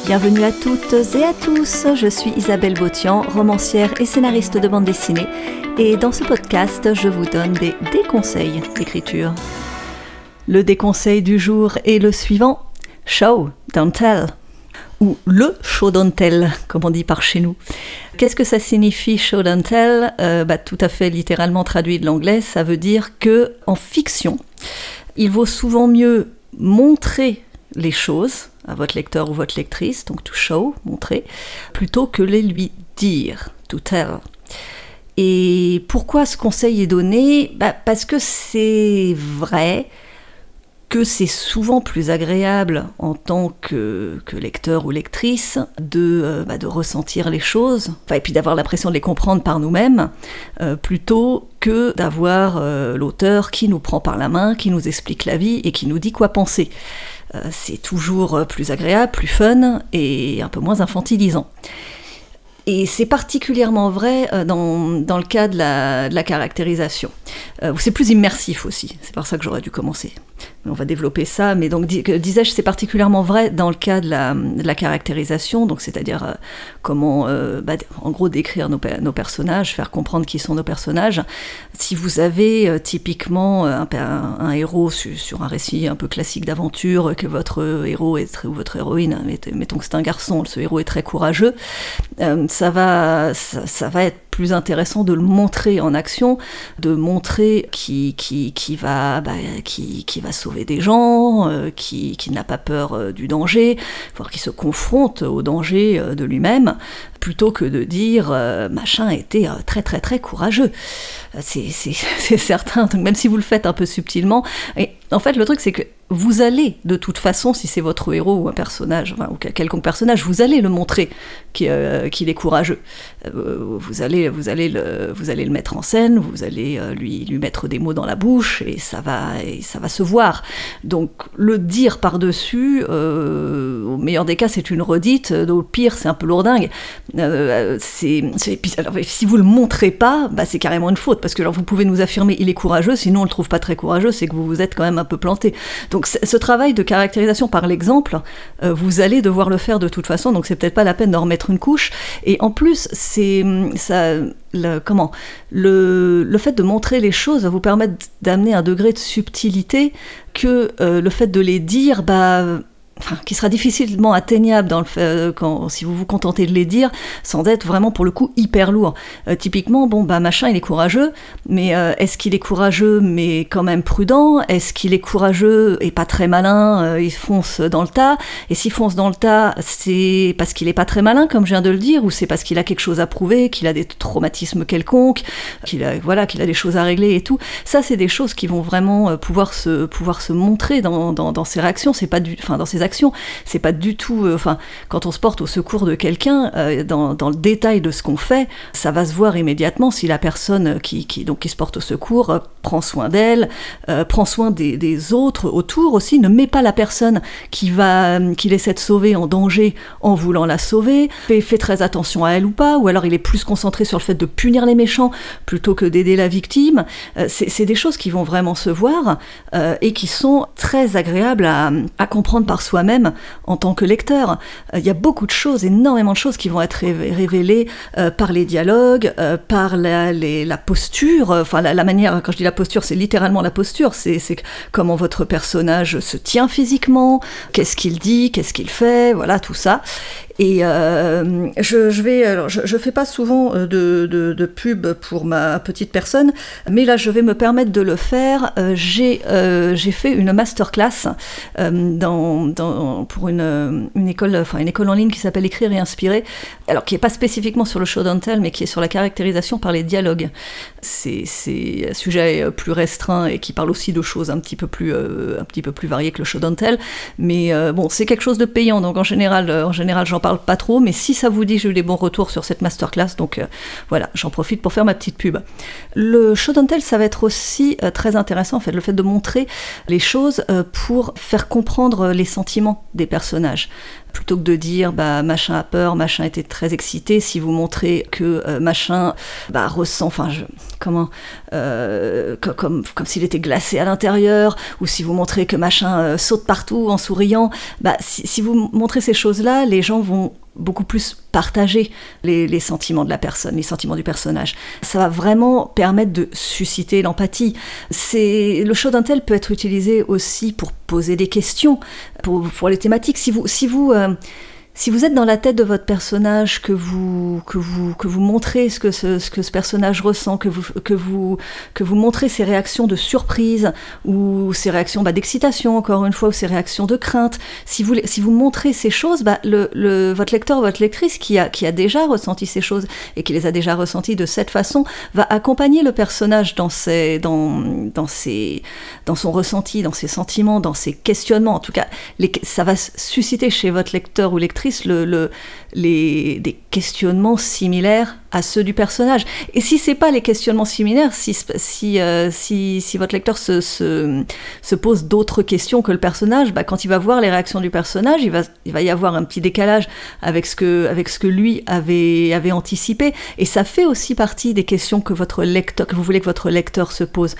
Bienvenue à toutes et à tous, je suis Isabelle Bautian, romancière et scénariste de bande dessinée, et dans ce podcast, je vous donne des déconseils d'écriture. Le déconseil du jour est le suivant, show, don't tell, ou le show don't tell, comme on dit par chez nous. Qu'est-ce que ça signifie show don't tell ? Tout à fait littéralement traduit de l'anglais, ça veut dire que en fiction, il vaut souvent mieux montrer les choses à votre lecteur ou votre lectrice, donc to show, montrer, plutôt que les lui dire, to tell. Et pourquoi ce conseil est donné ? Parce que c'est vrai que c'est souvent plus agréable en tant que lecteur ou lectrice de ressentir les choses, et puis d'avoir l'impression de les comprendre par nous-mêmes, plutôt que d'avoir l'auteur qui nous prend par la main, qui nous explique la vie et qui nous dit quoi penser. C'est toujours plus agréable, plus fun et un peu moins infantilisant. Et c'est particulièrement vrai dans le cas de la caractérisation. C'est plus immersif aussi, c'est par ça que j'aurais dû commencer. On va développer ça, mais donc disais-je, c'est particulièrement vrai dans le cas de la caractérisation, donc c'est-à-dire comment, en gros, décrire nos personnages, faire comprendre qui sont nos personnages. Si vous avez typiquement un héros sur un récit un peu classique d'aventure, que votre héros ou votre héroïne, mettons que c'est un garçon, ce héros est très courageux, ça va être plus intéressant de le montrer en action, de montrer qui va sauver des gens, qui n'a pas peur du danger, voire qui se confronte au danger de lui-même, plutôt que de dire machin était très très très courageux. C'est certain, donc même si vous le faites un peu subtilement, et en fait le truc c'est que vous allez de toute façon, si c'est votre héros ou un personnage, ou quelconque personnage, vous allez le montrer qu'il est courageux. Vous allez le mettre en scène, vous allez lui mettre des mots dans la bouche et ça va se voir. Donc le dire par-dessus, au meilleur des cas c'est une redite, au pire c'est un peu lourdingue. Alors, si vous le montrez pas, c'est carrément une faute, parce que alors, vous pouvez nous affirmer il est courageux, sinon on le trouve pas très courageux, c'est que vous vous êtes quand même un peu planté. Donc ce travail de caractérisation par l'exemple, vous allez devoir le faire de toute façon, donc c'est peut-être pas la peine d'en remettre une couche. Et en plus, le fait de montrer les choses va vous permettre d'amener un degré de subtilité que le fait de les dire, qui sera difficilement atteignable si vous vous contentez de les dire, sans être vraiment pour le coup hyper lourd. Typiquement, machin il est courageux, mais est-ce qu'il est courageux mais quand même prudent ? Est-ce qu'il est courageux et pas très malin, il fonce dans le tas ? Et s'il fonce dans le tas, c'est parce qu'il est pas très malin, comme je viens de le dire, ou c'est parce qu'il a quelque chose à prouver, qu'il a des traumatismes quelconques, qu'il a des choses à régler et tout. Ça, c'est des choses qui vont vraiment pouvoir se montrer dans ses réactions, dans ses actions. C'est pas du tout, quand on se porte au secours de quelqu'un, dans le détail de ce qu'on fait, ça va se voir immédiatement si la personne qui se porte au secours prend soin d'elle, prend soin des autres autour aussi, ne met pas la personne qu'il essaie de sauver en danger en voulant la sauver, fait très attention à elle ou pas, ou alors il est plus concentré sur le fait de punir les méchants plutôt que d'aider la victime. C'est des choses qui vont vraiment se voir et qui sont très agréables à comprendre par soi-même en tant que lecteur. Il y a beaucoup de choses, énormément de choses qui vont être révélées par les dialogues, par la posture, la manière, quand je dis la posture, c'est littéralement la posture, c'est comment votre personnage se tient physiquement, qu'est-ce qu'il dit, qu'est-ce qu'il fait, voilà, tout ça. Et je fais pas souvent de pub pour ma petite personne, mais là je vais me permettre de le faire. J'ai fait une masterclass pour une école en ligne qui s'appelle Écrire et Inspirer, alors qui est pas spécifiquement sur le show don't tell, mais qui est sur la caractérisation par les dialogues. C'est un sujet plus restreint et qui parle aussi de choses un petit peu plus variées que le show don't tell, mais c'est quelque chose de payant, donc en général j'en parle pas trop, mais si ça vous dit, j'ai eu des bons retours sur cette masterclass, donc voilà, j'en profite pour faire ma petite pub. Le show don't tell, ça va être aussi très intéressant, en fait, le fait de montrer les choses pour faire comprendre les sentiments des personnages. Plutôt que de dire machin a peur, machin était très excité, si vous montrez que machin ressent, comme s'il était glacé à l'intérieur, ou si vous montrez que machin saute partout en souriant, si vous montrez ces choses-là, les gens vont beaucoup plus partager les sentiments de la personne, les sentiments du personnage. Ça va vraiment permettre de susciter l'empathie. Le show d'un tel peut être utilisé aussi pour poser des questions, pour les thématiques. Si vous êtes dans la tête de votre personnage, que vous montrez ce que ce personnage ressent, que vous montrez ses réactions de surprise ou ses réactions d'excitation, encore une fois, ou ses réactions de crainte, si vous montrez ces choses, votre lecteur ou votre lectrice qui a déjà ressenti ces choses et qui les a déjà ressenties de cette façon, va accompagner le personnage dans son ressenti, dans ses sentiments, dans ses questionnements. En tout cas, ça va susciter chez votre lecteur ou lectrice des questionnements similaires à ceux du personnage. Et si c'est pas les questionnements similaires, si votre lecteur se pose d'autres questions que le personnage, quand il va voir les réactions du personnage, il va y avoir un petit décalage avec ce que lui avait anticipé. Et ça fait aussi partie des questions que vous voulez que votre lecteur se pose.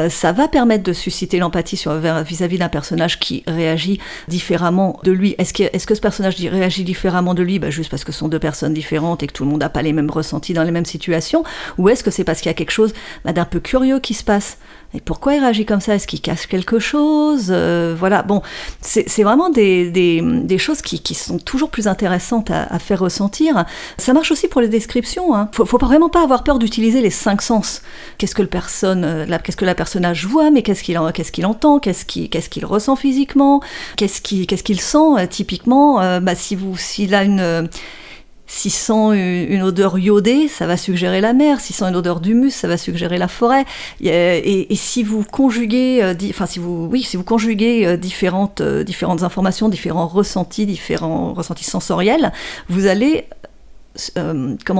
Ça va permettre de susciter l'empathie vis-à-vis d'un personnage qui réagit différemment de lui. Est-ce que ce personnage réagit différemment de lui, juste parce que ce sont deux personnes différentes et que tout le monde n'a pas les mêmes ressentis dans les mêmes situations, ou est-ce que c'est parce qu'il y a quelque chose d'un peu curieux qui se passe? Et pourquoi il réagit comme ça? Est-ce qu'il cache quelque chose? Voilà, bon, c'est vraiment des choses qui sont toujours plus intéressantes à faire ressentir. Ça marche aussi pour les descriptions, hein. Faut vraiment pas avoir peur d'utiliser les 5 sens. Qu'est-ce que la personnage voit, mais qu'est-ce qu'il entend, qu'est-ce qu'il ressent physiquement, qu'est-ce qu'il sent typiquement. S'il sent une odeur iodée, ça va suggérer la mer. S'il sent une odeur d'humus, ça va suggérer la forêt. Et si vous conjuguez, si vous conjuguez différentes informations, différents ressentis sensoriels, vous allez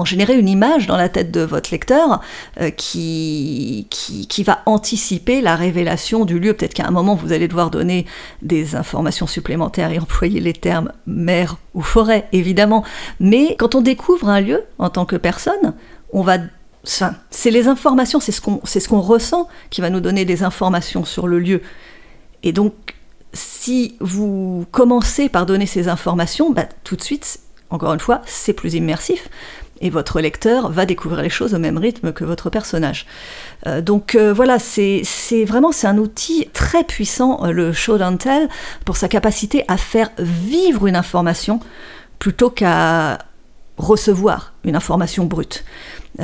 générer une image dans la tête de votre lecteur qui va anticiper la révélation du lieu. Peut-être qu'à un moment, vous allez devoir donner des informations supplémentaires et employer les termes mer ou forêt, évidemment. Mais quand on découvre un lieu en tant que personne, c'est les informations, c'est ce qu'on ressent qui va nous donner des informations sur le lieu. Et donc, si vous commencez par donner ces informations, tout de suite, encore une fois, c'est plus immersif et votre lecteur va découvrir les choses au même rythme que votre personnage. Voilà, c'est un outil très puissant, le show don't tell, pour sa capacité à faire vivre une information plutôt qu'à recevoir une information brute.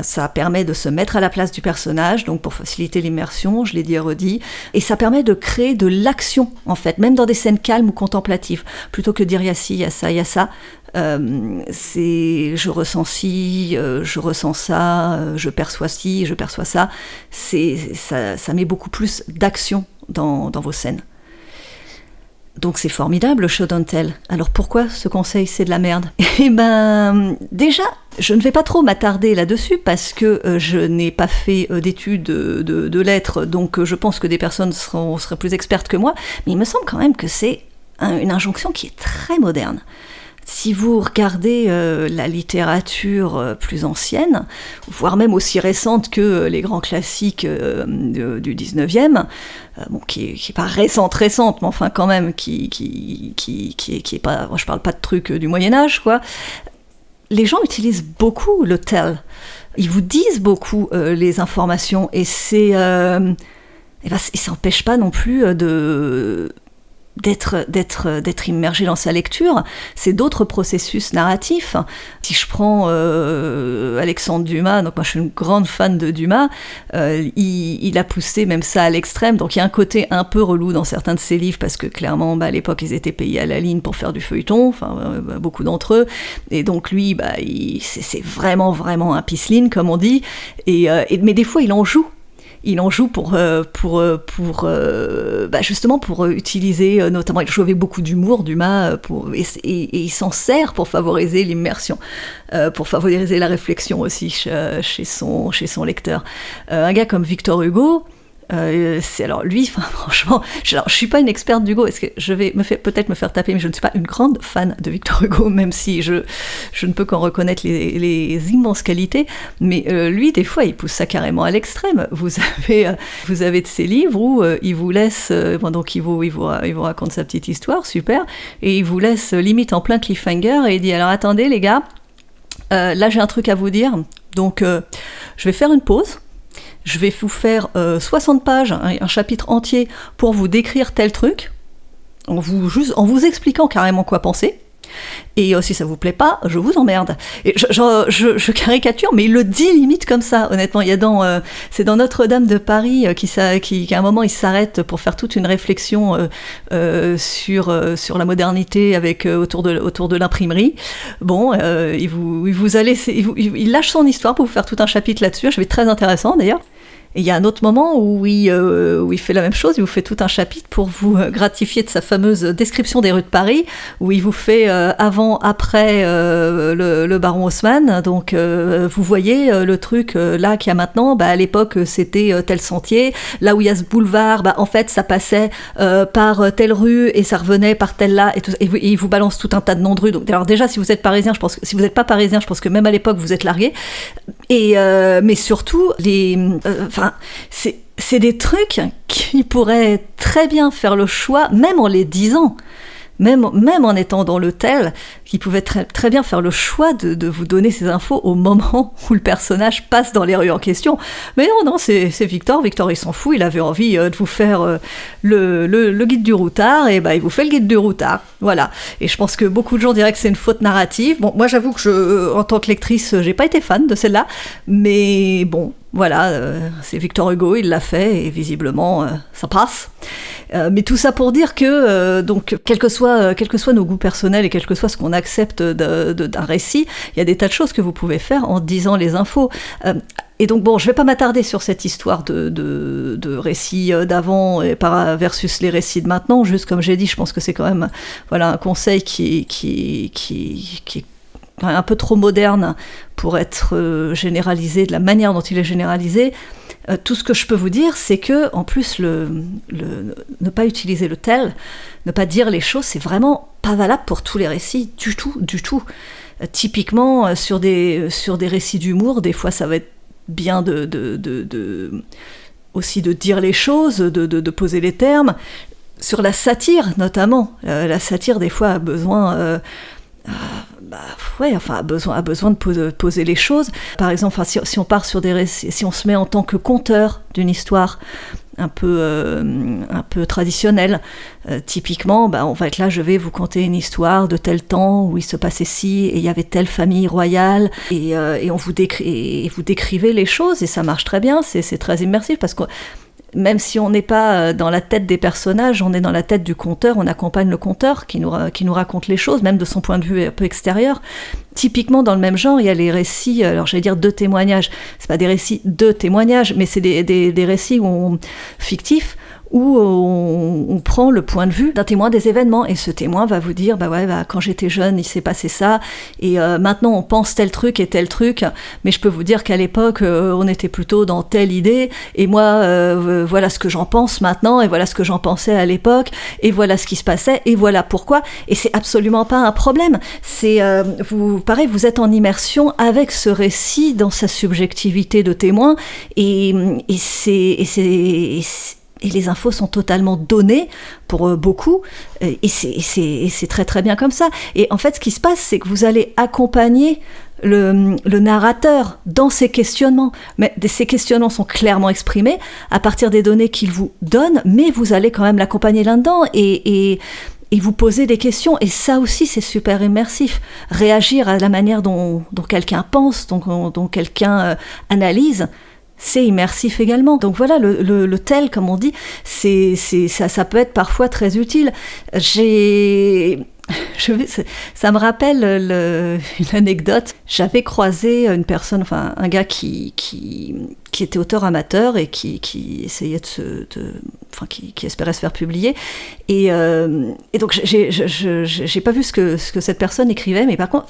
Ça permet de se mettre à la place du personnage, donc pour faciliter l'immersion, je l'ai dit et redit, et ça permet de créer de l'action, en fait, même dans des scènes calmes ou contemplatives, plutôt que de dire « il y a ci, il y a ça, il y a ça ». Je ressens ci, je ressens ça, je perçois ci, je perçois ça. Ça met beaucoup plus d'action dans vos scènes. Donc c'est formidable le show don't tell. Alors pourquoi ce conseil c'est de la merde? Déjà, je ne vais pas trop m'attarder là-dessus parce que je n'ai pas fait d'études de lettres, donc je pense que des personnes seraient plus expertes que moi, mais il me semble quand même que c'est une injonction qui est très moderne. Si vous regardez la littérature plus ancienne, voire même aussi récente que les grands classiques du 19e, qui est pas récente, mais enfin quand même, qui est pas, moi je parle pas de trucs du Moyen-Âge, quoi. Les gens utilisent beaucoup le tell. Ils vous disent beaucoup les informations et ils s'empêchent pas non plus d'être immergé dans sa lecture. C'est d'autres processus narratifs. Si je prends Alexandre Dumas, donc moi je suis une grande fan de Dumas, il a poussé même ça à l'extrême, donc il y a un côté un peu relou dans certains de ses livres, parce que clairement à l'époque ils étaient payés à la ligne pour faire du feuilleton, beaucoup d'entre eux, et donc lui c'est vraiment un pisseline comme on dit, mais des fois il en joue justement pour utiliser, notamment il joue avec beaucoup d'humour, Dumas, et il s'en sert pour favoriser l'immersion, pour favoriser la réflexion aussi chez son lecteur. Un gars comme Victor Hugo, Alors lui, franchement, je suis pas une experte d'Hugo, est-ce que je vais peut-être me faire taper, mais je ne suis pas une grande fan de Victor Hugo, même si je ne peux qu'en reconnaître les immenses qualités, mais lui, des fois, il pousse ça carrément à l'extrême. Vous avez de ces livres où il vous laisse, donc il vous raconte sa petite histoire, super, et il vous laisse limite en plein cliffhanger, et il dit, alors attendez les gars, là j'ai un truc à vous dire, donc je vais faire une pause. Je vais vous faire 60 pages, un chapitre entier, pour vous décrire tel truc, en vous expliquant carrément quoi penser. Et si ça vous plaît pas, je vous emmerde. Et je caricature, mais il le dit limite comme ça, honnêtement. C'est dans Notre-Dame de Paris qu'à un moment il s'arrête pour faire toute une réflexion sur la modernité autour de l'imprimerie. Bon, il lâche son histoire pour vous faire tout un chapitre là-dessus. Un chapitre très intéressant d'ailleurs. Et il y a un autre moment où il fait la même chose, il vous fait tout un chapitre pour vous gratifier de sa fameuse description des rues de Paris, où il vous fait avant, après le baron Haussmann. Donc vous voyez le truc là qu'il y a maintenant, à l'époque c'était tel sentier, là où il y a ce boulevard, en fait ça passait par telle rue et ça revenait par telle là, et il vous balance tout un tas de noms de rues. Donc, alors déjà si vous êtes parisien, si vous n'êtes pas parisien, je pense que même à l'époque vous êtes largué. Mais surtout, c'est des trucs qui pourraient très bien faire le choix, même en les disant, même en étant dans l'hôtel, qui pouvaient très, très bien faire le choix de vous donner ces infos au moment où le personnage passe dans les rues en question. Mais non, c'est Victor, il s'en fout, il avait envie de vous faire le guide du routard, et il vous fait le guide du routard, voilà. Et je pense que beaucoup de gens diraient que c'est une faute narrative. Bon, moi j'avoue que en tant que lectrice, j'ai pas été fan de celle-là, mais bon, voilà, c'est Victor Hugo, il l'a fait, et visiblement, ça passe. Mais tout ça pour dire que, donc, quel que soit nos goûts personnels et quel que soit ce qu'on accepte d'un récit, il y a des tas de choses que vous pouvez faire en disant les infos. Et donc, bon, je vais pas m'attarder sur cette histoire de récits d'avant versus les récits de maintenant. Juste comme j'ai dit, je pense que c'est quand même, un conseil qui est un peu trop moderne pour être généralisé de la manière dont il est généralisé. Tout ce que je peux vous dire, c'est que, en plus, ne pas utiliser le tel, ne pas dire les choses, c'est vraiment pas valable pour tous les récits, du tout. Typiquement, sur des récits d'humour, des fois, ça va être bien aussi de dire les choses, de poser les termes. Sur la satire, notamment, la satire, des fois, a besoin... a besoin de poser les choses. Par exemple, si on part sur des récits, si on se met en tant que conteur d'une histoire un peu traditionnelle, typiquement, on va être là, je vais vous conter une histoire de tel temps où il se passait ci, et il y avait telle famille royale, et vous décrivez les choses, et ça marche très bien, c'est très immersif, parce que même si on n'est pas dans la tête des personnages, on est dans la tête du conteur, on accompagne le conteur qui nous raconte les choses, même de son point de vue un peu extérieur. Typiquement, dans le même genre, il y a les récits, alors j'allais dire de témoignages, c'est pas des récits de témoignages, mais c'est des récits fictifs, où on prend le point de vue d'un témoin des événements, et ce témoin va vous dire, quand j'étais jeune, il s'est passé ça, et maintenant on pense tel truc, mais je peux vous dire qu'à l'époque, on était plutôt dans telle idée, et moi, voilà ce que j'en pense maintenant, et voilà ce que j'en pensais à l'époque, et voilà ce qui se passait, et voilà pourquoi, et c'est absolument pas un problème. C'est, vous êtes en immersion avec ce récit dans sa subjectivité de témoin, et les infos sont totalement données pour beaucoup, et c'est très très bien comme ça. Et en fait, ce qui se passe, c'est que vous allez accompagner le narrateur dans ses questionnements. Mais ces questionnements sont clairement exprimés à partir des données qu'il vous donne, mais vous allez quand même l'accompagner là-dedans et vous poser des questions. Et ça aussi, c'est super immersif. Réagir à la manière dont quelqu'un pense, dont quelqu'un analyse, c'est immersif également. Donc voilà, le tel, comme on dit, ça peut être parfois très utile. Ça me rappelle une anecdote. J'avais croisé une personne, un gars qui était auteur amateur et qui essayait qui espérait se faire publier. Et donc j'ai pas vu ce que cette personne écrivait, mais par contre,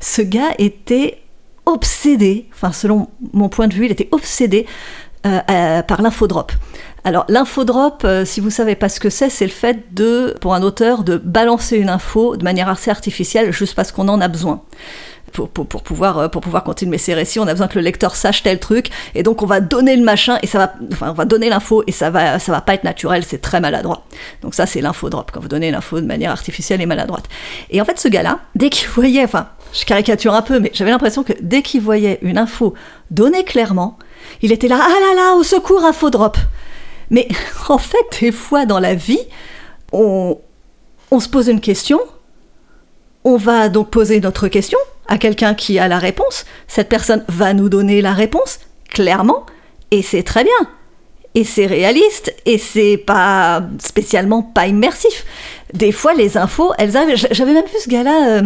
ce gars était obsédé, selon mon point de vue, il était obsédé par l'infodrop. Alors l'infodrop, si vous savez pas ce que c'est le fait pour un auteur de balancer une info de manière assez artificielle juste parce qu'on en a besoin. Pour pouvoir continuer ses récits, on a besoin que le lecteur sache tel truc, et donc on va donner le machin, et on va donner l'info, et ça va pas être naturel, c'est très maladroit. Donc ça, c'est l'infodrop, quand vous donnez l'info de manière artificielle et maladroite. Et en fait, ce gars-là, dès qu'il voyait, je caricature un peu, mais j'avais l'impression que dès qu'il voyait une info donnée clairement, il était là, ah là là, au secours, infodrop. Mais en fait, des fois dans la vie, on se pose une question, on va donc poser notre question à quelqu'un qui a la réponse, cette personne va nous donner la réponse, clairement, et c'est très bien. Et c'est réaliste, et c'est pas spécialement pas immersif. Des fois, les infos, elles arrivent. J'avais même vu ce gars-là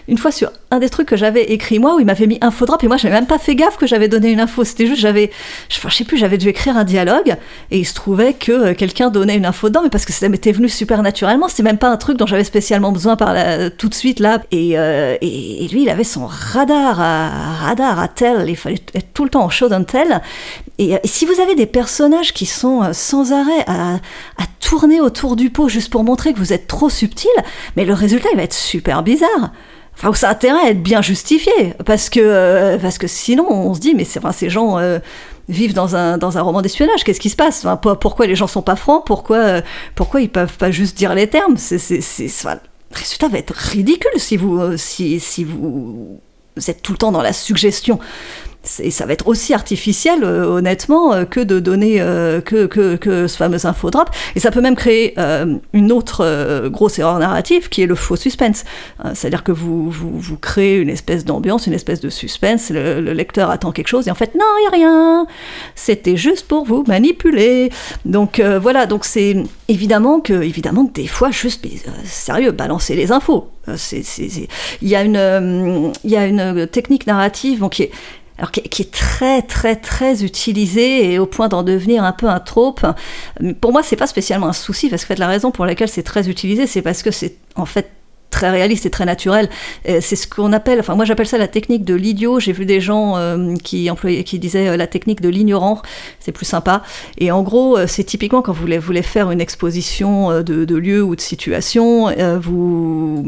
une fois sur un des trucs que j'avais écrit moi, où il m'avait mis infodrop, et moi, j'avais même pas fait gaffe que j'avais donné une info. C'était juste, je sais plus, j'avais dû écrire un dialogue, et il se trouvait que quelqu'un donnait une info dedans, mais parce que ça m'était venu super naturellement. C'était même pas un truc dont j'avais spécialement besoin tout de suite là. Et lui, il avait son radar à tel. Il fallait être tout le temps en show and tell. Et si vous avez des personnages qui sont sans arrêt à tourner autour du pot juste pour montrer que vous êtes trop subtil, mais le résultat, il va être super bizarre. Enfin, ça a intérêt à être bien justifié, parce que sinon, on se dit, mais ces gens vivent dans un roman d'espionnage, qu'est-ce qui se passe ? Pourquoi les gens sont pas francs ? Pourquoi ils peuvent pas juste dire les termes ? Le résultat va être ridicule si vous êtes tout le temps dans la suggestion. Et ça va être aussi artificiel, honnêtement, que de donner que ce fameux infodrop. Et ça peut même créer une autre grosse erreur narrative, qui est le faux suspense. C'est-à-dire que vous créez une espèce d'ambiance, une espèce de suspense, le lecteur attend quelque chose, et en fait, non, il n'y a rien, c'était juste pour vous manipuler. Donc voilà, donc c'est évidemment que des fois, juste, sérieux, balancer les infos. Il y a une technique narrative qui est très très très utilisée, et au point d'en devenir un peu un trope. Pour moi, c'est pas spécialement un souci, parce que la raison pour laquelle c'est très utilisé, c'est parce que c'est en fait très réaliste et très naturel. C'est ce qu'on appelle, moi j'appelle ça la technique de l'idiot. J'ai vu des gens qui disaient la technique de l'ignorant, c'est plus sympa. Et en gros, c'est typiquement quand vous voulez faire une exposition de lieu ou de situation, vous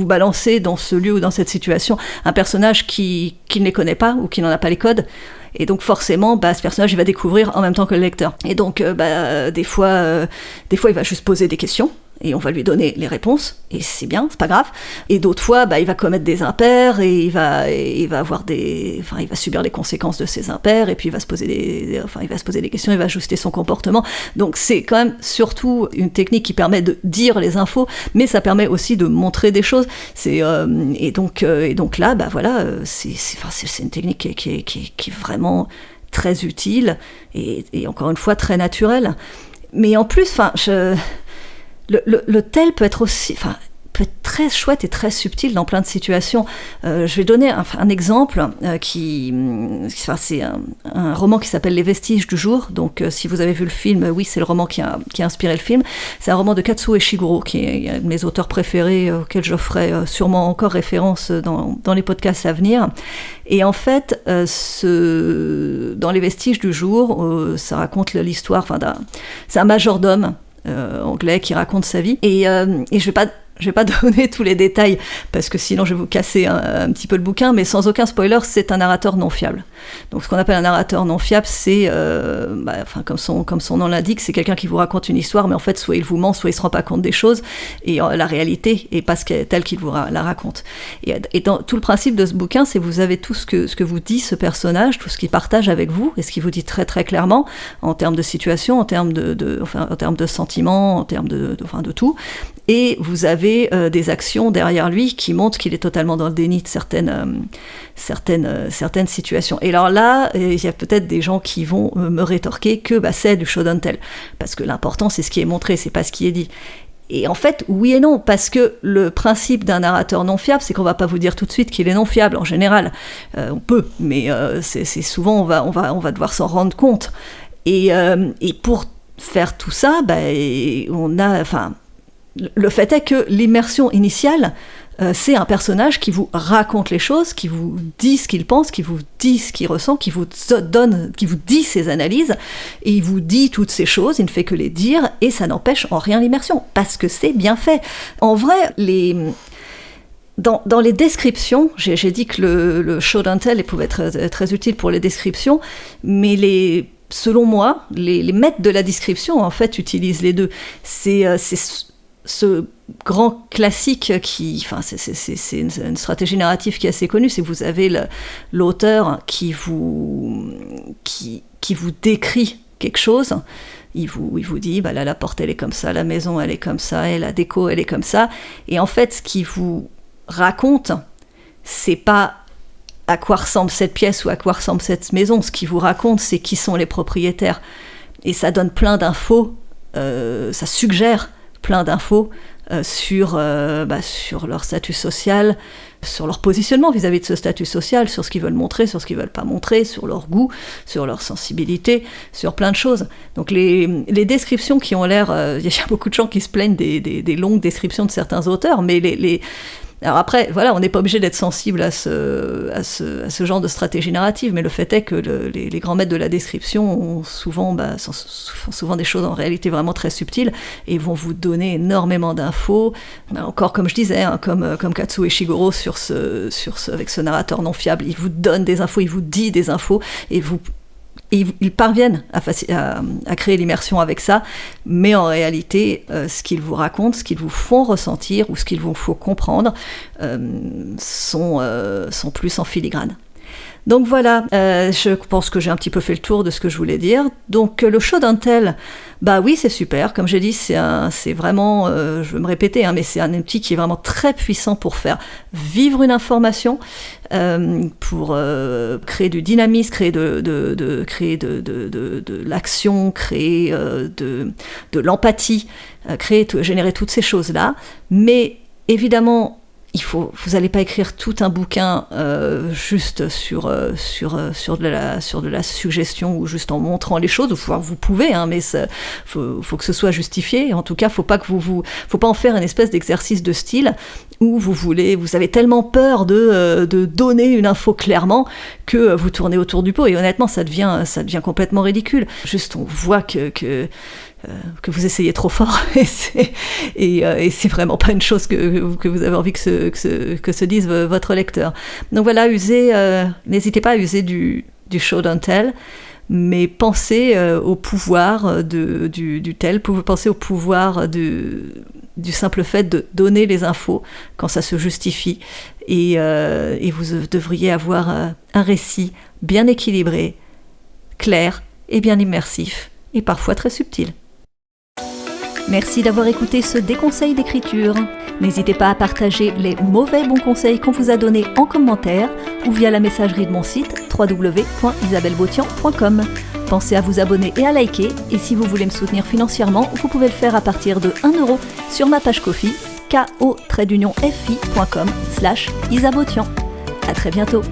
balancez dans ce lieu ou dans cette situation un personnage qui ne les connaît pas ou qui n'en a pas les codes. Et donc forcément, ce personnage, il va découvrir en même temps que le lecteur. Et donc, des fois, il va juste poser des questions, et on va lui donner les réponses, et c'est bien, c'est pas grave. Et d'autres fois, il va commettre des impairs, et il va subir les conséquences de ses impairs, et puis il va se poser des questions, il va ajuster son comportement. Donc c'est quand même surtout une technique qui permet de dire les infos, mais ça permet aussi de montrer des choses. Et donc là, c'est une technique qui est vraiment très utile, et encore une fois très naturelle. Mais en plus, le tel peut être aussi, peut être très chouette et très subtil dans plein de situations. Je vais donner un exemple c'est un roman qui s'appelle Les Vestiges du jour. Donc, si vous avez vu le film, oui, c'est le roman qui a inspiré le film. C'est un roman de Kazuo Ishiguro, qui est un de mes auteurs préférés, auquel je ferai sûrement encore référence dans les podcasts à venir. Et en fait, dans Les Vestiges du jour, ça raconte l'histoire, c'est un majordome anglais qui raconte sa vie, et je vais pas donner tous les détails, parce que sinon je vais vous casser un petit peu le bouquin, mais sans aucun spoiler, c'est un narrateur non fiable. Donc ce qu'on appelle un narrateur non fiable, c'est comme son nom l'indique, c'est quelqu'un qui vous raconte une histoire, mais en fait soit il vous ment, soit il se rend pas compte des choses, et la réalité est pas telle qu'il vous la raconte. Et dans tout le principe de ce bouquin, c'est vous avez tout ce que vous dit ce personnage, tout ce qu'il partage avec vous, et ce qu'il vous dit très très clairement en termes de situation, en termes de sentiments, en termes de tout. Et vous avez des actions derrière lui qui montrent qu'il est totalement dans le déni de certaines situations. Et alors là, il y a peut-être des gens qui vont me rétorquer que c'est du show don't tell, parce que l'important c'est ce qui est montré, c'est pas ce qui est dit. Et en fait, oui et non, parce que le principe d'un narrateur non fiable, c'est qu'on va pas vous dire tout de suite qu'il est non fiable, en général. On peut, mais c'est souvent on va devoir s'en rendre compte. Et pour faire tout ça, le fait est que l'immersion initiale c'est un personnage qui vous raconte les choses, qui vous dit ce qu'il pense, qui vous dit ce qu'il ressent, qui vous dit ses analyses, et il vous dit toutes ces choses, il ne fait que les dire, et ça n'empêche en rien l'immersion, parce que c'est bien fait. En vrai, dans les descriptions, j'ai dit que le show don't tell pouvait être très utile pour les descriptions, mais selon moi, les maîtres de la description, en fait, utilisent les deux. C'est ce grand classique c'est une stratégie narrative qui est assez connue, c'est que vous avez l'auteur qui vous décrit quelque chose, il vous dit, là, la porte elle est comme ça, la maison elle est comme ça, et la déco elle est comme ça, et en fait ce qu'il vous raconte, c'est pas à quoi ressemble cette pièce ou à quoi ressemble cette maison, ce qu'il vous raconte c'est qui sont les propriétaires, et ça donne plein d'infos, ça suggère plein d'infos sur leur statut social, sur leur positionnement vis-à-vis de ce statut social, sur ce qu'ils veulent montrer, sur ce qu'ils veulent pas montrer, sur leur goût, sur leur sensibilité, sur plein de choses. Donc les descriptions qui ont l'air... Il y a beaucoup de gens qui se plaignent des longues descriptions de certains auteurs, mais alors après, voilà, on n'est pas obligé d'être sensible à ce genre de stratégie narrative, mais le fait est que les grands maîtres de la description font souvent des choses en réalité vraiment très subtiles et vont vous donner énormément d'infos. Encore comme je disais, comme Kazuo Ishiguro avec ce narrateur non fiable, il vous donne des infos, il vous dit des infos et ils parviennent à créer l'immersion avec ça, mais en réalité, ce qu'ils vous racontent, ce qu'ils vous font ressentir ou ce qu'il vous faut comprendre sont plus en filigrane. Donc voilà, je pense que j'ai un petit peu fait le tour de ce que je voulais dire. Donc le show don't tell, oui c'est super, comme j'ai dit c'est vraiment, je veux me répéter, mais c'est un outil qui est vraiment très puissant pour faire vivre une information, pour créer du dynamisme, créer de l'action, créer de l'empathie, générer toutes ces choses-là, mais évidemment vous n'allez pas écrire tout un bouquin juste sur de la suggestion ou juste en montrant les choses. Vous pouvez, mais faut que ce soit justifié. En tout cas, faut pas en faire une espèce d'exercice de style où vous avez tellement peur de donner une info clairement que vous tournez autour du pot. Et honnêtement, ça devient complètement ridicule. Juste, on voit que vous essayez trop fort et c'est vraiment pas une chose que vous avez envie que se dise votre lecteur. Donc voilà, n'hésitez pas à user du show don't tell, mais pensez au pouvoir du tell, pensez au pouvoir du simple fait de donner les infos quand ça se justifie, et vous devriez avoir un récit bien équilibré, clair et bien immersif, et parfois très subtil. Merci d'avoir écouté ce déconseil d'écriture. N'hésitez pas à partager les mauvais bons conseils qu'on vous a donnés en commentaire ou via la messagerie de mon site www.isabellebotian.com. Pensez à vous abonner et à liker, et si vous voulez me soutenir financièrement, vous pouvez le faire à partir de 1 € sur ma page Ko-fi, ko-fi.com/isabotian. À très bientôt.